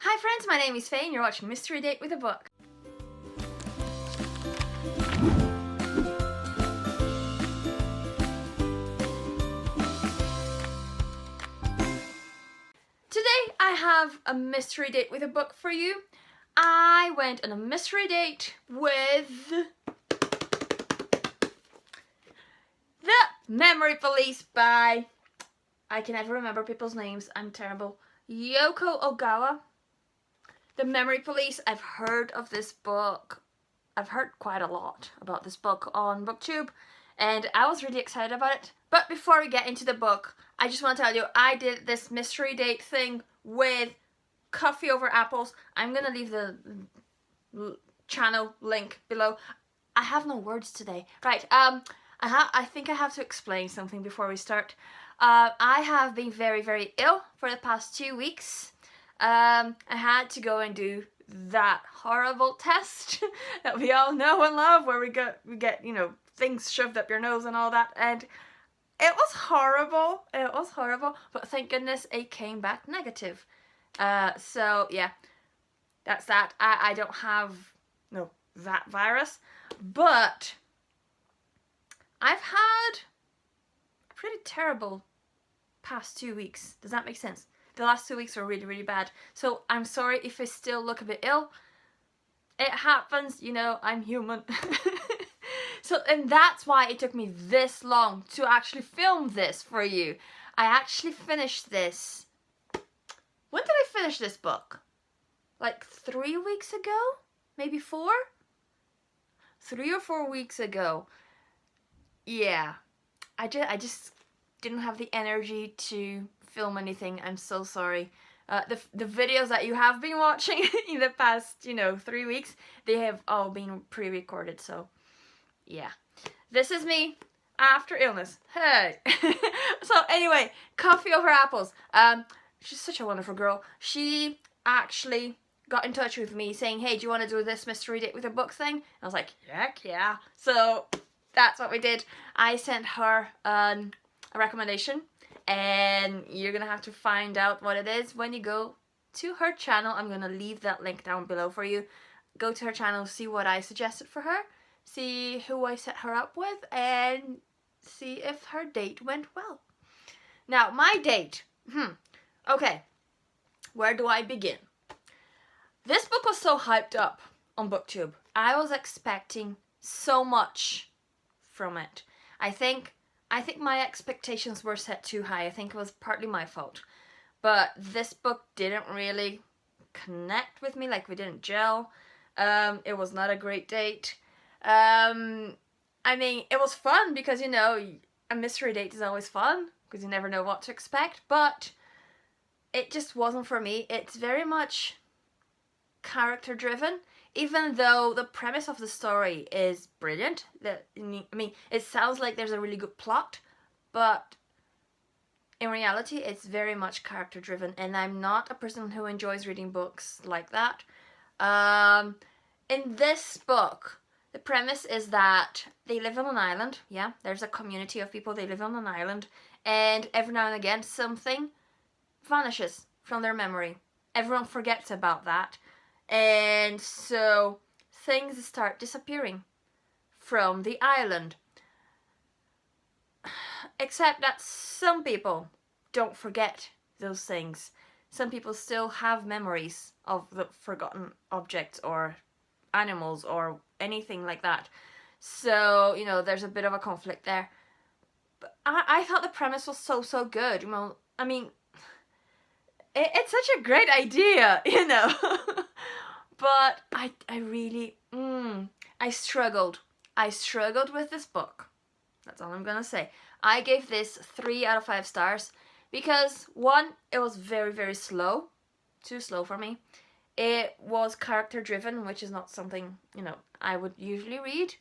Hi friends, my name is Faye and you're watching Mystery Date with a Book. Today I have a mystery date with a book for you. I went on a mystery date with The Memory Police by, I can never remember people's names, I'm terrible, Yoko Ogawa. The Memory Police, I've heard of this book. I've heard quite a lot about this book on BookTube and I was really excited about it. But before we get into the book, I just want to tell you I did this mystery date thing with coffee over apples. I'm gonna leave the channel link below. I have no words today. Right, I think I have to explain something before we start. I have been very ill for the past 2 weeks. I had to go and do that horrible test that we all know and love, where we get you know, things shoved up your nose and all that, and it was horrible. It was horrible, but thank goodness it came back negative. So yeah, that's that. I don't have that virus, but I've had a pretty terrible past 2 weeks. Does that make sense? The last 2 weeks were really bad. So I'm sorry if I still look a bit ill. It happens, you know, I'm human. So, and that's why it took me this long to actually film this for you. I actually finished this. When did I finish this book? Like 3 weeks ago? Maybe 4? 3 or 4 weeks ago. Yeah. I just didn't have the energy to film anything. I'm so sorry. The videos that you have been watching in the past, 3 weeks, they have all been pre-recorded, so yeah. This is me after illness. Hey. So anyway, coffee over apples. She's such a wonderful girl. She actually got in touch with me saying, hey, do you want to do this mystery date with a book thing? I was like, heck yeah. So that's what we did. I sent her a recommendation, and you're gonna have to find out what it is when you go to her channel. I'm gonna leave that link down below for you. Go to her channel, see what I suggested for her, see who I set her up with, and see if her date went well. Now, my date. Okay, where do I begin? This book was so hyped up on BookTube. I was expecting so much from it. I think my expectations were set too high. I think it was partly my fault. But this book didn't really connect with me, like we didn't gel. It was not a great date. I mean, it was fun because, a mystery date is always fun because you never know what to expect, but it just wasn't for me. It's very much character driven, even though the premise of the story is brilliant. It sounds like there's a really good plot, but in reality it's very much character driven, and I'm not a person who enjoys reading books like that. In this book, the premise is that they live on an island. Yeah, there's a community of people, they live on an island, and every now and again something vanishes from their memory. Everyone forgets about that. And so things start disappearing from the island. Except that some people don't forget those things. Some people still have memories of the forgotten objects or animals or anything like that. So, there's a bit of a conflict there. But I thought the premise was so good. I mean, it's such a great idea, But I really, I struggled. I struggled with this book. That's all I'm gonna say. I gave this 3 out of 5 stars because, 1, it was very slow. Too slow for me. It was character driven, which is not something, I would usually read.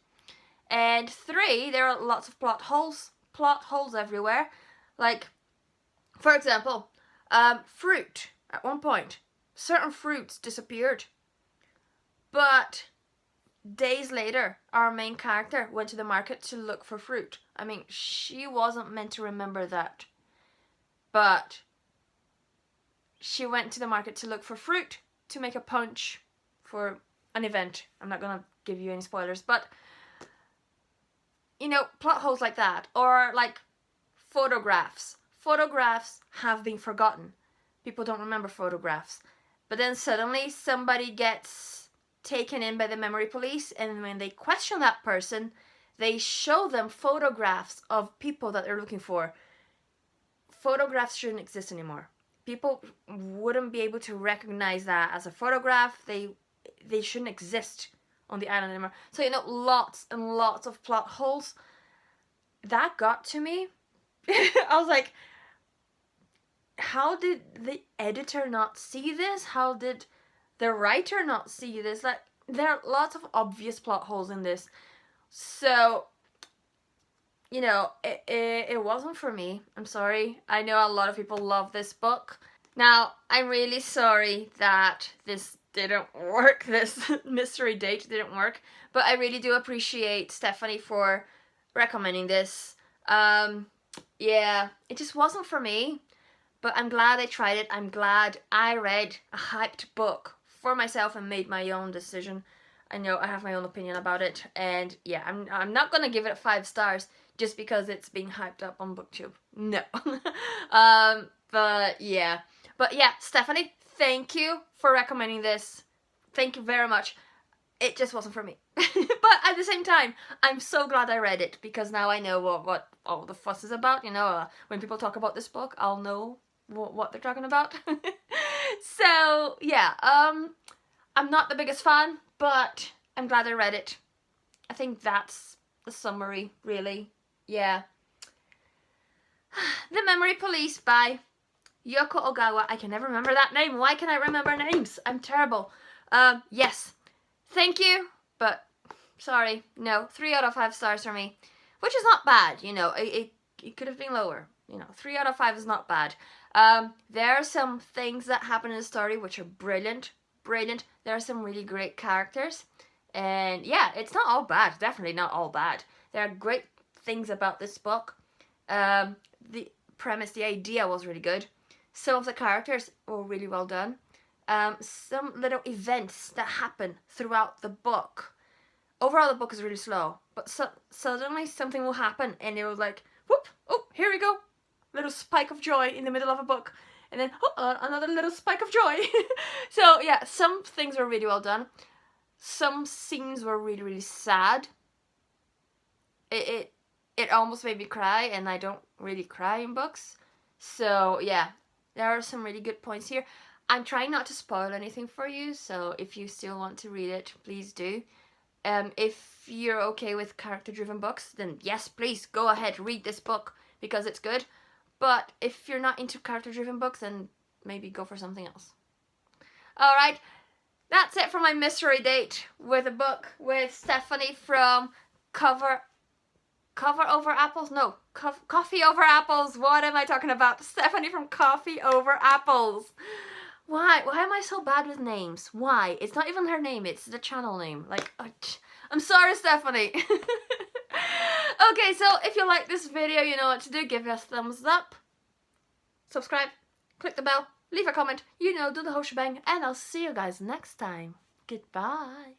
And 3, there are lots of plot holes everywhere. Like, for example, fruit. At one point, certain fruits disappeared. But days later, our main character went to the market to look for fruit. I mean, she wasn't meant to remember that. But she went to the market to look for fruit, to make a punch for an event. I'm not gonna give you any spoilers, but you know, plot holes like that, or like photographs. Photographs have been forgotten. People don't remember photographs. But then suddenly somebody gets taken in by the memory police, and when they question that person, they show them photographs of people that they're looking for. Photographs shouldn't exist anymore. People wouldn't be able to recognize that as a photograph. They shouldn't exist on the island anymore. So, you know, lots and lots of plot holes. That got to me. I was like, how did the editor not see this? How did the writer not see this? Like, there are lots of obvious plot holes in this. So, you know, it wasn't for me. I'm sorry. I know a lot of people love this book. Now, I'm really sorry that this didn't work. This mystery date didn't work. But I really do appreciate Stephanie for recommending this. Yeah, it just wasn't for me. But I'm glad I tried it. I'm glad I read a hyped book for myself and made my own decision. I know I have my own opinion about it. And yeah, I'm not going to give it 5 stars just because it's being hyped up on BookTube. No. But yeah, Stephanie, thank you for recommending this. Thank you very much. It just wasn't for me. But at the same time, I'm so glad I read it, because now I know what all the fuss is about. You know, when people talk about this book, I'll know what they're talking about. So yeah, I'm not the biggest fan, but I'm glad I read it. I think that's the summary, really. Yeah. The Memory Police by Yoko Ogawa. I can never remember that name. Why can I remember names? I'm terrible. Yes. Thank you, but sorry. No, 3 out of 5 stars for me. Which is not bad, you know. It could have been lower. You know, 3 out of 5 is not bad. There are some things that happen in the story which are brilliant. Brilliant. There are some really great characters. And yeah, it's not all bad. Definitely not all bad. There are great things about this book. The premise, the idea was really good. Some of the characters were really well done. Some little events that happen throughout the book. Overall, the book is really slow, but suddenly something will happen, and it was like, whoop, oh, here we go. Little spike of joy in the middle of a book, and then another little spike of joy. So yeah, some things were really well done. Some scenes were really, really sad. It almost made me cry, and I don't really cry in books. So yeah, there are some really good points here. I'm trying not to spoil anything for you, so if you still want to read it, please do. If you're okay with character-driven books, then yes, please go ahead, read this book, because it's good. But if you're not into character-driven books, then maybe go for something else. Alright, that's it for my mystery date with a book with Stephanie from Coffee Over Apples. What am I talking about? Stephanie from Coffee Over Apples. Why am I so bad with names? Why? It's not even her name, it's the channel name. Like, I'm sorry, Stephanie. Okay, so if you like this video, you know what to do. Give it a thumbs up, subscribe, click the bell, leave a comment, you know, do the whole shebang, and I'll see you guys next time. Goodbye.